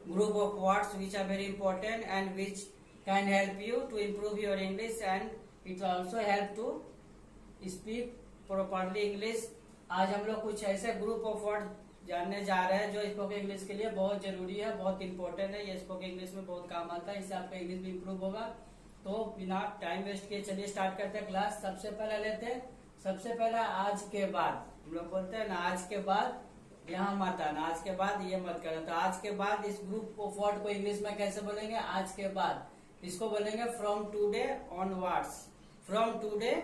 group of words which are very important and which can help you to improve your English, and it also help to speak properly English. आज हम लोग कुछ ऐसे group of word जानने जा रहे हैं जो स्पोकन इंग्लिश के लिए बहुत जरूरी है, बहुत इंपॉर्टेंट है। ये स्पोकन इंग्लिश में बहुत काम आता है, इससे आपका इंग्लिश भी इम्प्रूव होगा। तो बिना टाइम वेस्ट किए चलिए स्टार्ट करते हैं क्लास। सबसे पहले लेते हैं, सबसे पहला आज के बाद। हम लोग बोलते हैं ना आज के बाद यहाँ मत आना, आज के बाद ये मत करना। तो आज के बाद इस ग्रुप ऑफ वर्ड को इंग्लिश में कैसे बोलेंगे? आज के बाद इसको बोलेंगे from today onwards. From today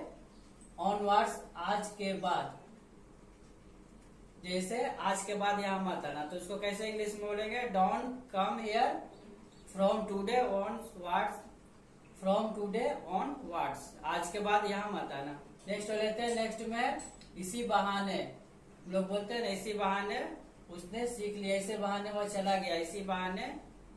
onwards, आज के बाद। जैसे आज के बाद यहाँ मत आना, तो इसको कैसे इंग्लिश में बोलेंगे? Don't come here from today onwards. From today onwards, आज के बाद यहाँ मत आना। नेक्स्ट लेते हैं, नेक्स्ट में इसी बहाने। लोग बोलते हैं ना इसी बहाने उसने सीख लिया, इसी बहाने वो चला गया, इसी बहाने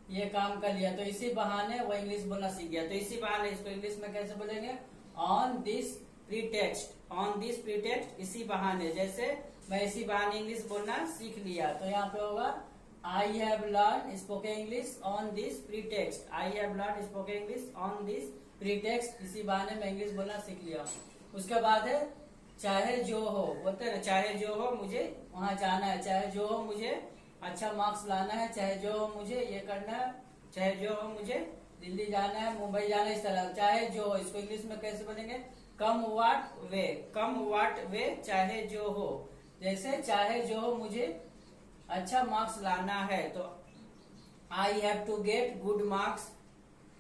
ये काम कर लिया, तो इसी बहाने वो इंग्लिश बोलना सीख गया। तो इसी बहाने इसको इंग्लिश में कैसे बोलेंगे? On this pretext. On this pretext, इसी बहाने। जैसे मैं इसी बहाने इंग्लिश बोलना सीख लिया, तो यहाँ पे होगा I have learn spoken English on this pretext. I have learn spoken English on this pretext, इसी बहाने मैं इंग्लिश बोलना सीख लिया। उसके बाद है चाहे जो हो। बोलते हैं चाहे जो हो मुझे वहां जाना है, चाहे जो हो मुझे अच्छा मार्क्स लाना है, चाहे जो हो मुझे ये करना है, चाहे जो हो मुझे दिल्ली जाना है, मुंबई जाना है, इस तरह चाहे जो हो। इसको इंग्लिश में कैसे बोलेंगे? कम व्हाट वे। कम व्हाट वे, चाहे जो हो। जैसे चाहे जो हो मुझे अच्छा मार्क्स लाना है, तो I have to get good marks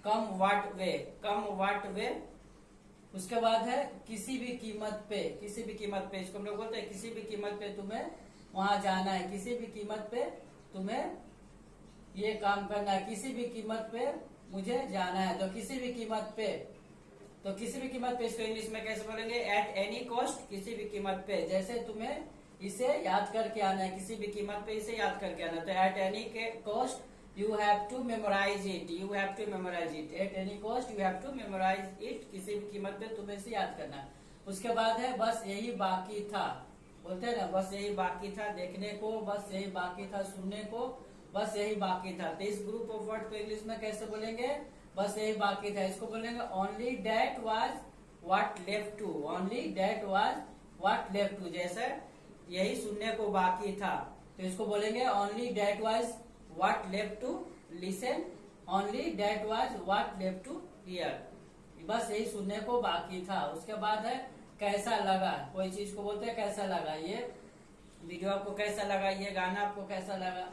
come what way. Come what way. उसके बाद है किसी भी कीमत पे। किसी भी कीमत पे, इसको हम लोग बोलते हैं किसी भी कीमत पे तुम्हें वहां जाना है, किसी भी कीमत पे तुम्हें ये काम करना है, किसी भी कीमत पे मुझे जाना है। तो किसी भी कीमत पे, तो किसी भी कीमत पे इसको इंग्लिश में कैसे बोलेंगे? एट एनी कॉस्ट, किसी भी कीमत पे। जैसे तुम्हें इसे याद करके आना है, किसी भी कीमत पे इसे याद करके आना है, तो at any cost you have to memorize it, you have to memorize it, at any cost you have to memorize it, किसी भी कीमत पे तुम्हें इसे याद करना है। उसके बाद है बस यही बाकी था। बोलते हैं ना बस यही बाकी था देखने को, बस यही बाकी था सुनने को, बस यही बाकी था। तो इस ग्रुप ऑफ वर्ड को इंग्लिश में कैसे बोलेंगे? बस यही बाकी था, इसको बोलेंगे only that was what left to. Only that was what left to, जैसे यही सुनने को बाकी था, तो इसको बोलेंगे only that was what left to listen, only that was what left to hear। बस यही सुनने को बाकी था। उसके बाद है कैसा लगा। कोई चीज को बोलते हैं कैसा लगा, ये वीडियो आपको कैसा लगा, ये गाना आपको कैसा लगा,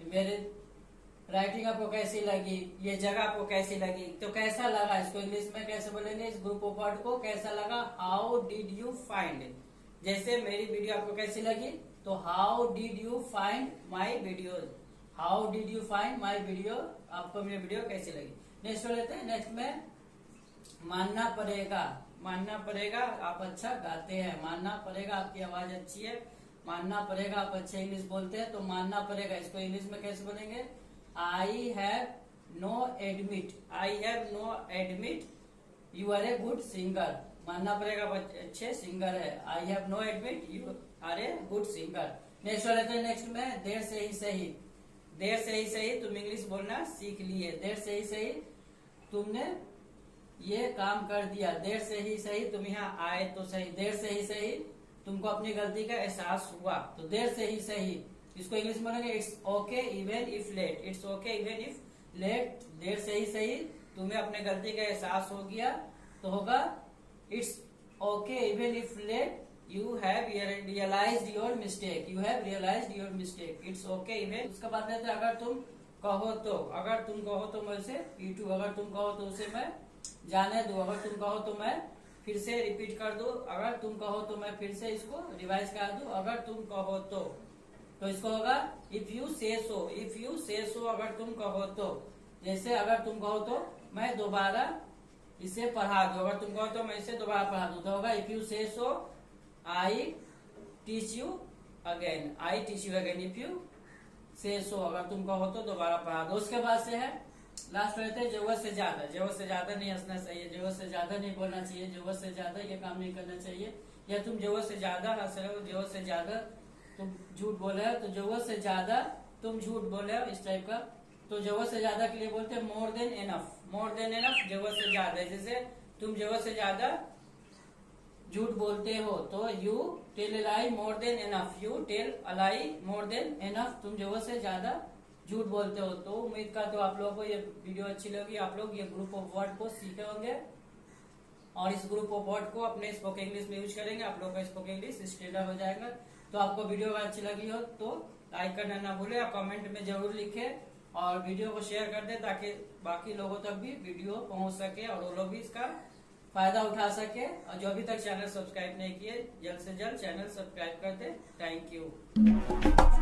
मेरे राइटिंग आपको कैसी लगी, ये जगह आपको कैसी लगी, तो कैसा लगा इसको इंग्लिश में कैसे बोलेंगे? इस ग्रुप ऑफ वर्ड को कैसा लगा? How did you find. जैसे मेरी वीडियो आपको कैसी लगी, तो how did you find my video. How did you find my video, आपको मेरी वीडियो कैसी लगी। नेक्स्ट लेते हैं, नेक्स्ट में मानना पड़ेगा। मानना पड़ेगा आप अच्छा गाते हैं, मानना पड़ेगा आपकी आवाज अच्छी है, मानना पड़ेगा आप अच्छे इंग्लिश बोलते हैं, तो मानना पड़ेगा इसको इंग्लिश में कैसे बोलेंगे? I have no admit. I have no admit you are a good singer. मानना पड़ेगा आप अच्छे सिंगर है। I have no admit you are a good singer. Next लेते हैं, नेक्स्ट में देर से ही सही। देर से ही सही तुम इंग्लिश बोलना सीख लिए। देर से ही सही तुमने ये काम कर दिया, देर से ही सही तुम यहाँ आए तो सही, देर से ही सही तुमको अपनी गलती का एहसास हुआ, तो देर से ही सही। इसको इंग्लिश में बोलेंगे it's okay even if late. It's okay even if late, देर से ही सही तुम्हें अपने गलती का एहसास हो गया, तो होगा it's okay even if late you have realized your mistake, you have realized your mistake, it's okay even। उसके बाद में अगर तुम कहो तो, अगर तुम कहो तो मैं उसे पीटू, अगर तुम कहो तो उसे मैं जाने दूं, अगर तुम कहो तो मैं फिर से रिपीट कर दूं, अगर तुम कहो तो मैं फिर से इसको रिवाइज कर दूं, अगर तुम कहो तो इसको होगा इफ यू से सो। इफ यू से सो, अगर तुम कहो तो। जैसे अगर तुम कहो तो मैं दोबारा इसे पढ़ा दूं, अगर तुम कहो तो मैं इसे दोबारा पढ़ा दूं, तो होगा इफ यू से सो I teach you again, I teach you again if you say so। अगर तुम कहो तो दोबारा पढ़ा दो। उसके बाद से है लास्ट रहते हैं जरूरत से ज्यादा। जरूरत से ज्यादा नहीं हंसना चाहिए, जरूरत से ज्यादा नहीं बोलना चाहिए, जरूरत से ज्यादा ये काम नहीं करना चाहिए। या तुम जरूरत से ज्यादा हंस रहे हो, जरूरत से ज्यादा तुम झूठ बोल रहे हो, तो जरूरत से ज्यादा तुम झूठ बोल रहे हो, इस टाइप का तो जरूरत से ज्यादा के लिए बोलते हैं मोर देन एनफ। मोर देन एनफ जरूरत से ज्यादा, जैसे तुम जरूरत से ज्यादा झूठ बोलते हो तो you tell a lie more than enough. You tell a lie more than enough, तुम जरूरत से ज्यादा झूठ बोलते हो। तो उम्मीद का तो आप लोगों को ये वीडियो अच्छी लगी, आप लोग ये ग्रुप ऑफ वर्ड को सीखे होंगे और इस ग्रुप ऑफ वर्ड को अपने स्पोकन इंग्लिश में यूज करेंगे, आप लोग का स्पोकन इंग्लिश स्टैंडर्ड हो जाएगा। तो आपको वीडियो अच्छी लगी हो तो लाइक करना ना भूले और कमेंट में जरूर लिखे और वीडियो को शेयर कर दे ताकि बाकी लोगों तक भी वीडियो पहुंच सके और वो लोग भी इसका फायदा उठा सके। और जो अभी तक चैनल सब्सक्राइब नहीं किए जल्द से जल्द चैनल सब्सक्राइब कर दे। Thank you.